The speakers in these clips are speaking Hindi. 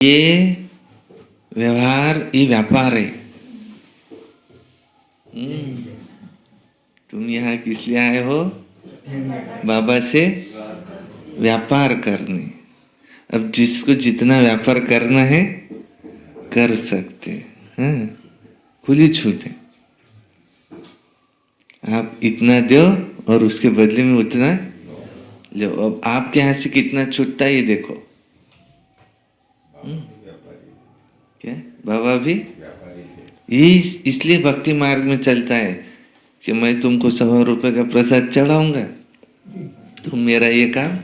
ये व्यवहार, ये व्यापार है। तुम यहाँ किस लिए आए हो? बाबा से व्यापार करने। अब जिसको जितना व्यापार करना है कर सकते हैं, खुली छूट है। आप इतना दो और उसके बदले में उतना लो। अब आपके यहाँ से कितना छूटता है ये देखो। क्या बाबा भी इसलिए भक्ति मार्ग में चलता है कि मैं तुमको 100 रुपए का प्रसाद चढ़ाऊंगा, तुम मेरा ये काम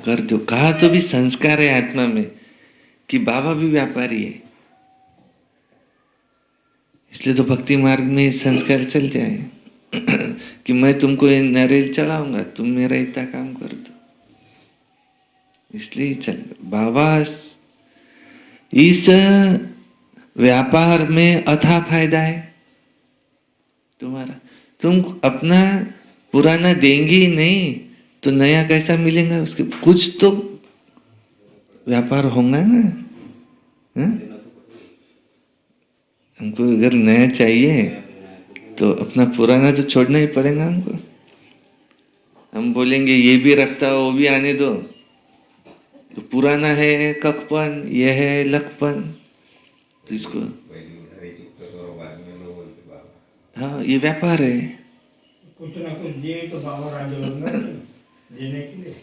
कर दो। कहा तो भी संस्कार है आत्मा में कि बाबा भी व्यापारी है, इसलिए तो भक्ति मार्ग में संस्कार चलते हैं कि मैं तुमको ये नारियल चढ़ाऊंगा, तुम मेरा इतना काम कर दो। इसलिए चल बाबा इस व्यापार में अथाह फायदा है तुम्हारा। तुम अपना पुराना देंगे ही नहीं तो नया कैसा मिलेगा? उसके कुछ तो व्यापार होगा ना। हमको अगर नया चाहिए तो अपना पुराना तो छोड़ना ही पड़ेगा हमको। हम बोलेंगे ये भी रखता हो वो भी आने दो, तो पुराना है कखपन, ये है लखपन, तो इसको हाँ ये व्यापार है। कुछ ना कुछ दिए तो बाबा राजी होगा देने के लिए।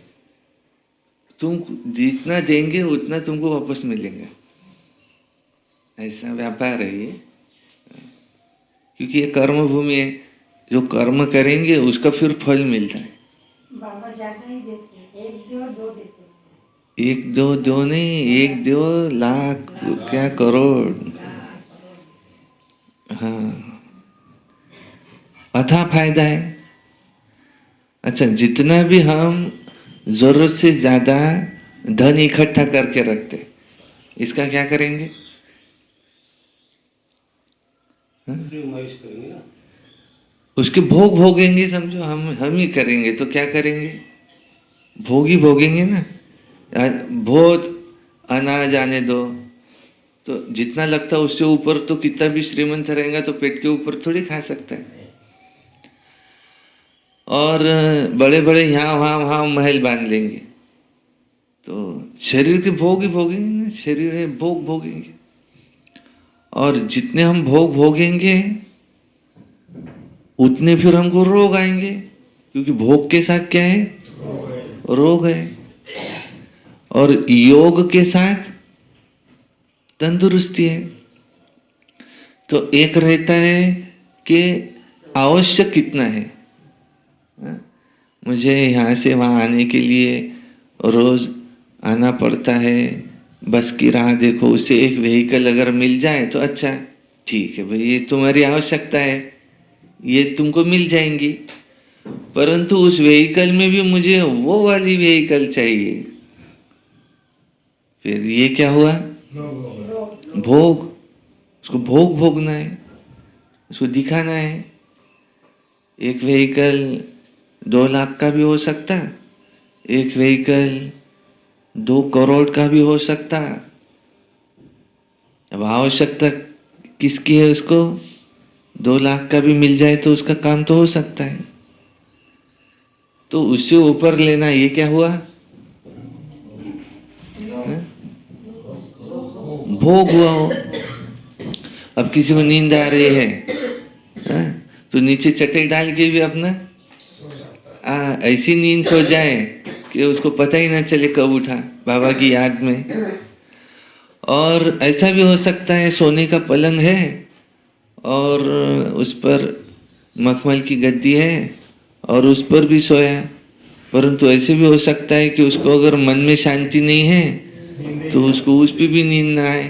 तुम जितना देंगे उतना तुमको वापस मिलेगा, ऐसा व्यापार है ये। क्योंकि ये कर्म भूमि है, जो कर्म करेंगे उसका फिर फल मिलता है। बाबा ज्यादा ही देते हैं, 1 दो 2 देते हैं। 1 2 2 नहीं, 1 2 लाख क्या करोड़। हाँ अथाह फायदा है। अच्छा जितना भी हम जरूरत से ज्यादा धन इकट्ठा करके रखते, इसका क्या करेंगे? उसके भोग भोगेंगे। समझो हम ही करेंगे तो क्या करेंगे? भोग ही भोगेंगे ना। बहुत अनाज आने दो तो जितना लगता है उससे ऊपर, तो कितना भी श्रीमंत रहेगा तो पेट के ऊपर थोड़ी खा सकता है। और बड़े बड़े यहाँ वहाँ महल बांध लेंगे तो शरीर के भोग ही भोगेंगे ना। शरीर है भोग भोगेंगे, और जितने हम भोग भोगेंगे उतने फिर हमको रोग आएंगे, क्योंकि भोग के साथ क्या है? रोग है। और योग के साथ तंदुरुस्ती है। तो एक रहता है कि आवश्यक कितना है। मुझे यहाँ से वहाँ आने के लिए रोज आना पड़ता है, बस की राह देखो, उसे एक व्हीकल अगर मिल जाए तो अच्छा ठीक है भाई, ये तुम्हारी आवश्यकता है, ये तुमको मिल जाएंगी। परंतु उस व्हीकल में भी मुझे वो वाली व्हीकल चाहिए, फिर ये क्या हुआ? भोग। उसको भोग भोगना है, उसको दिखाना है। एक व्हीकल 2 लाख का भी हो सकता, एक व्हीकल 2 करोड़ का भी हो सकता। अब आवश्यकता किसकी है? उसको 2 लाख का भी मिल जाए तो उसका काम तो हो सकता है। तो उससे ऊपर लेना, ये क्या हुआ? भोग हुआ हो। अब किसी को नींद आ रही है, तो नीचे चटई डाल के भी अपना ऐसी नींद सो जाए कि उसको पता ही ना चले कब उठा, बाबा की याद में। और ऐसा भी हो सकता है सोने का पलंग है और उस पर मखमल की गद्दी है और उस पर भी सोया। परंतु ऐसे भी हो सकता है कि उसको अगर मन में शांति नहीं है तो उसको उस पर भी नींद ना आए,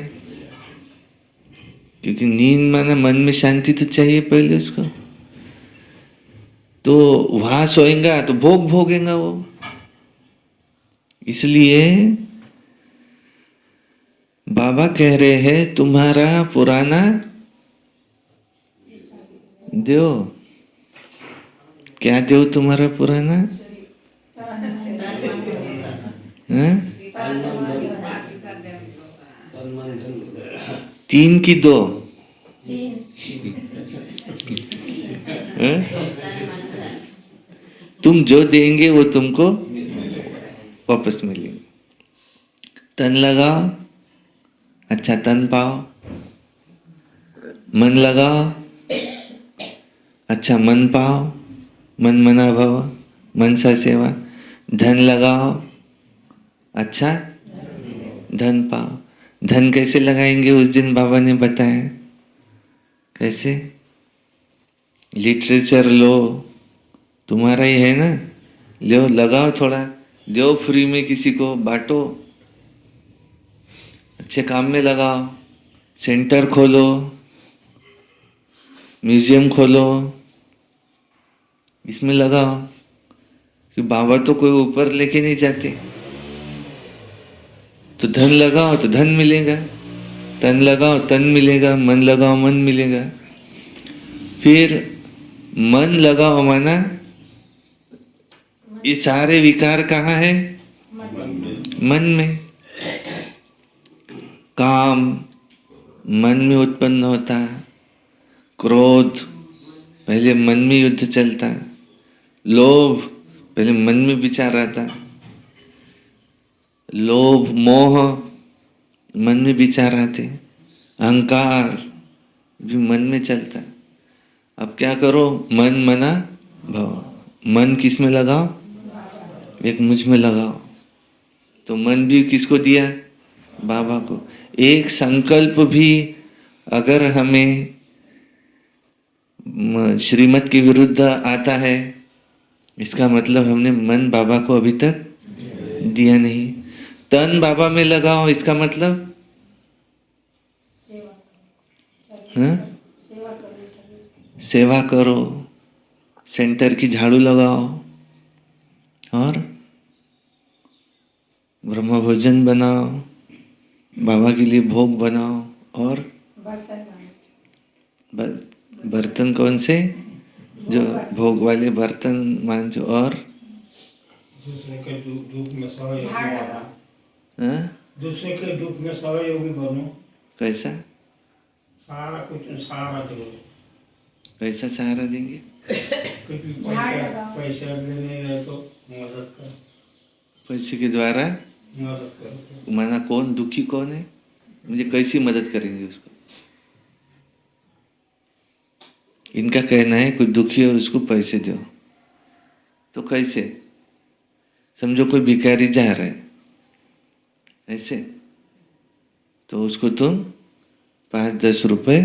क्योंकि नींद माना मन में शांति तो चाहिए पहले उसको। तो वहां सोएगा तो भोग भोगेगा वो। इसलिए बाबा कह रहे हैं तुम्हारा पुराना दो। क्या दो तुम्हारा पुराना? 3 की 2? 3 हैं? तुम जो देंगे वो तुमको वापस मिलेंगे। तन लगाओ, अच्छा तन पाओ। मन लगाओ, अच्छा मन पाओ। मन मना भव, मनसा सेवा। धन लगाओ, अच्छा धन पाओ। धन कैसे लगाएंगे उस दिन बाबा ने बताया। कैसे? लिटरेचर लो, तुम्हारा ही है ना, लो लगाओ, थोड़ा दो फ्री में, किसी को बांटो, अच्छे काम में लगाओ। सेंटर खोलो, म्यूजियम खोलो, इसमें लगाओ। कि बाबा तो कोई ऊपर लेके नहीं जाते। तो धन लगाओ तो धन मिलेगा, तन लगाओ तन मिलेगा, मन लगाओ मन मिलेगा। फिर मन लगाओ माना ये सारे विकार कहाँ है? मन में। काम मन में उत्पन्न होता है, क्रोध पहले मन में युद्ध चलता, लोभ पहले मन में विचार आता, लोभ मोह मन में विचार आते, अहंकार भी मन में चलता। अब क्या करो? मन मना भव। मन किस में लगाओ? एक मुझ में लगाओ। तो मन भी किसको दिया? बाबा को। एक संकल्प भी अगर हमें श्रीमत के विरुद्ध आता है, इसका मतलब हमने मन बाबा को अभी तक दिया नहीं। तन बाबा में लगाओ, इसका मतलब हाँ? सेवा करो, सेंटर की झाड़ू लगाओ, और ब्रह्म भोजन बनाओ, बाबा के लिए भोग बनाओ, और बर्तन कौन से? जो भोग वाले बर्तन मांझो, और दूसरे के दुख में सहयोगी बनो। हाँ? दूसरे के दुख में सहयोगी बनो। कैसा? सारा कुछ सहारा दो। कैसा सहारा देंगे? क्योंकि पैसा लेने रहे तो मदद कर, पैसे के द्वारा मदद करो। माना कौन दुखी कौन है, मुझे कैसी मदद करेंगे उसको? इनका कहना है कोई दुखी है उसको पैसे दो। तो कैसे? समझो कोई भिखारी जा रहा है ऐसे, तो उसको तुम 5-10 रुपए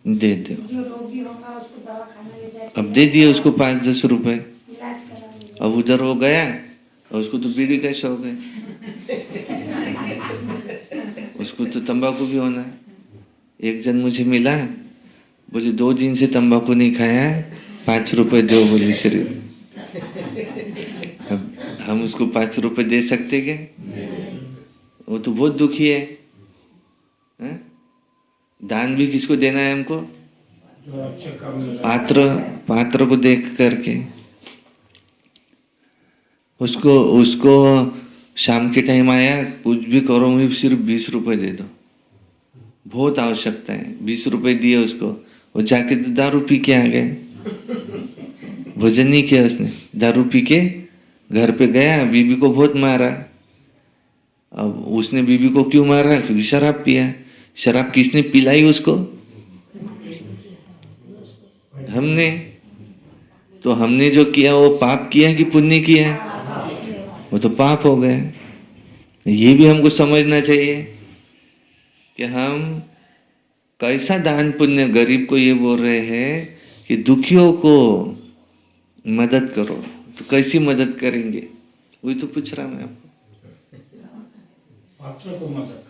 दे दो। जो रोगी होगा उसको दवाखाना ले जाके अब दे दिए उसको 5-10 रुपए। इलाज करा। अब उधर वो गया और उसको तो बीड़ी का शौक है, उसको तो तंबाकू भी होना है। एक जन मुझे मिला, बोले 2 दिन से तंबाकू नहीं खाया है, 5 रुपए दो बोले सिर्फ। अब हम उसको 5 रुपए दे सकते क्या? वो तो बहुत दुखी है, हैं? दान भी किसको देना है हमको? जो अच्छे काम में पात्र को देख करके। उसको शाम के टाइम आया, कुछ भी करो मुझे सिर्फ 20 रुपए दे दो, बहुत आवश्यकता है। 20 रुपए दिए उसको, वो जाके तो दारू पी के आ गए। भोजन नहीं किया उसने, दारू पी के घर पे गया, बीबी को बहुत मारा। अब उसने बीबी को क्यों मारा? क्योंकि शराब पिया। शराब किसने पिलाई उसको? हमने। तो हमने जो किया वो पाप किया कि पुण्य किया? वो तो पाप हो गए। ये भी हमको समझना चाहिए कि हम कैसा दान पुण्य। गरीब को ये बोल रहे हैं कि दुखियों को मदद करो, तो कैसी मदद करेंगे? वही तो पूछ रहा मैं आपको। पात्र को मदद कर।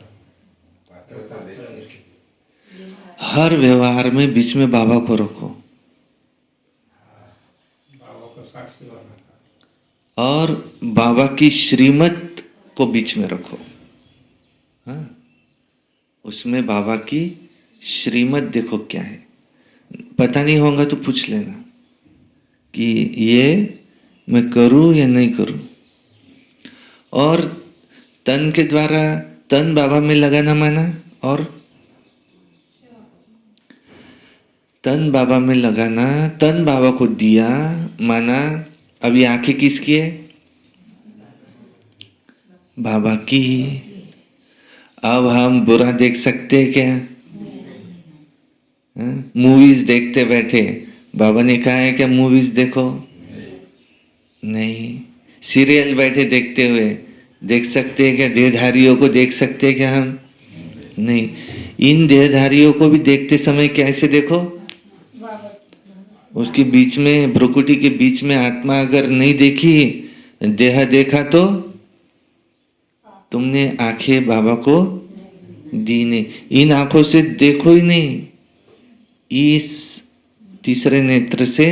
हर व्यवहार में बीच में बाबा को रखो, बाबा को साक्षी बना, और बाबा की श्रीमत को बीच में रखो। हाँ, उसमें बाबा की श्रीमत देखो क्या है। पता नहीं होगा तो पूछ लेना कि ये मैं करूं या नहीं करूं। और तन के द्वारा तन बाबा में लगाना माना, और तन बाबा में लगाना, तन बाबा को दिया माना। अब ये आंखें किसकी है? बाबा की। अब हम बुरा देख सकते हैं क्या? मूवीज देखते बैठे, बाबा ने कहा है क्या मूवीज देखो? नहीं। सीरियल बैठे देखते हुए देख सकते हैं क्या? देहधारियों को देख सकते हैं क्या हम? नहीं। इन देहधारियों को भी देखते समय कैसे देखो? उसके बीच में, भ्रुकुटी के बीच में आत्मा अगर नहीं देखी, देह देखा, तो तुमने आंखें बाबा को दी नहीं। इन आंखों से देखो ही नहीं, इस तीसरे नेत्र से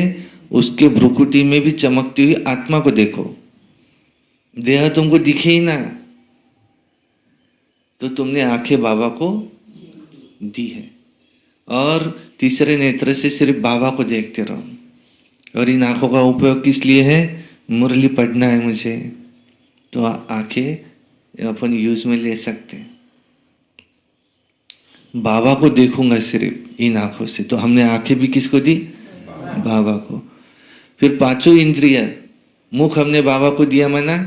उसके भ्रुकुटी में भी चमकती हुई आत्मा को देखो। देह तुमको दिखे ही ना, तो तुमने आंखें बाबा को दी है। और तीसरे नेत्र से सिर्फ बाबा को देखते रहो। और इन आंखों का उपयोग किस लिए है? मुरली पढ़ना है मुझे, तो आंखें अपन यूज में ले सकते हैं। बाबा को देखूंगा सिर्फ इन आंखों से, तो हमने आंखें भी किसको दी? बाबा को। फिर पांचों इंद्रिय, मुख हमने बाबा को दिया माना,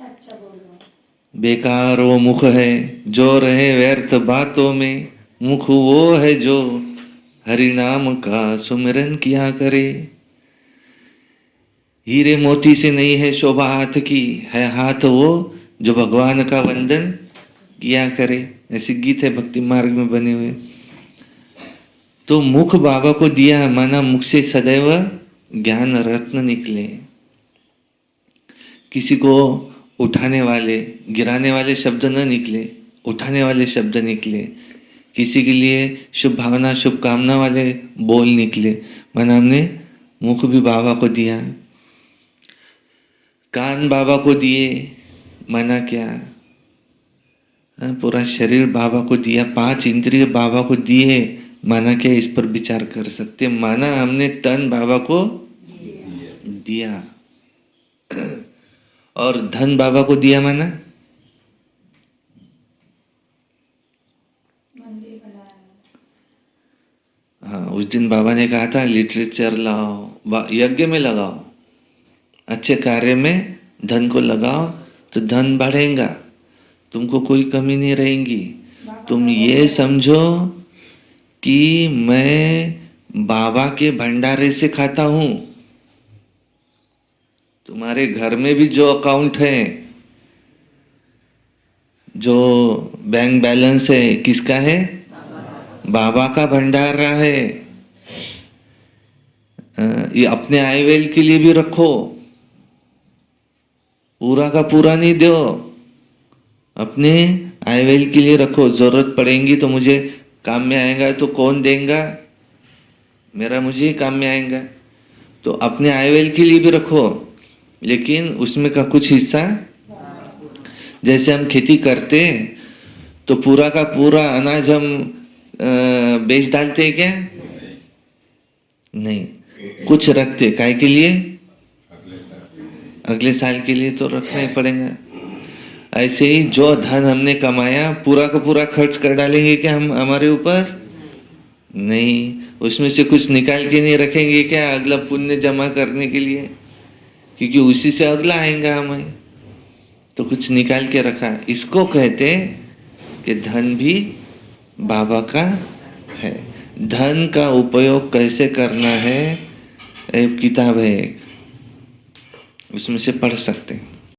अच्छा बोल रहा हूँ। बेकार वो मुख है जो रहे व्यर्थ बातों में, मुख वो है जो हरि नाम का सुमिरन किया करे। हीरे मोती से नहीं है शोभा हाथ की, है हाथ वो जो भगवान का वंदन किया करे। ऐसे गीत है भक्ति मार्ग में बने हुए। तो मुख बाबा को दिया माना मुख से सदैव ज्ञान रत्न निकले। किसी को उठाने वाले, गिराने वाले शब्द न निकले, उठाने वाले शब्द निकले। किसी के लिए शुभ भावना, शुभकामना वाले बोल निकले, माना हमने मुख भी बाबा को दिया। कान बाबा को दिए, माना क्या? पूरा शरीर बाबा को दिया। पांच इंद्रिय बाबा को दिए, माना क्या? इस पर विचार कर सकते। माना हमने तन बाबा को दिया। और धन बाबा को दिया, माना मंदिर बनाया। हाँ, उस दिन बाबा ने कहा था लिटरेचर लाओ, यज्ञ में लगाओ, अच्छे कार्य में धन को लगाओ, तो धन बढ़ेगा, तुमको कोई कमी नहीं रहेगी। तुम ये समझो कि मैं बाबा के भंडारे से खाता हूं। तुम्हारे घर में भी जो अकाउंट है, जो बैंक बैलेंस है, किसका है? बाबा का भंडारा है। ये अपने आयवेल के लिए भी रखो, पूरा का पूरा नहीं दो, अपने आयवेल के लिए रखो। जरूरत पड़ेगी तो मुझे काम में आएगा, तो कौन देगा? मेरा मुझे ही काम में आएगा। तो अपने आयवेल के लिए भी रखो, लेकिन उसमें का कुछ हिस्सा, जैसे हम खेती करते हैं तो पूरा का पूरा अनाज हम बेच डालते हैं क्या? नहीं, कुछ रखते। काय के लिए? अगले साल के लिए तो रखना ही पड़ेगा। ऐसे ही जो धन हमने कमाया पूरा का पूरा खर्च कर डालेंगे क्या हम हमारे ऊपर? नहीं, उसमें से कुछ निकाल के नहीं रखेंगे क्या अगला पुण्य जमा करने के लिए? क्योंकि उसी से अगला आएगा हमें, तो कुछ निकाल के रखा। इसको कहते कि धन भी बाबा का है। धन का उपयोग कैसे करना है, एक किताब है, उसमें से पढ़ सकते हैं।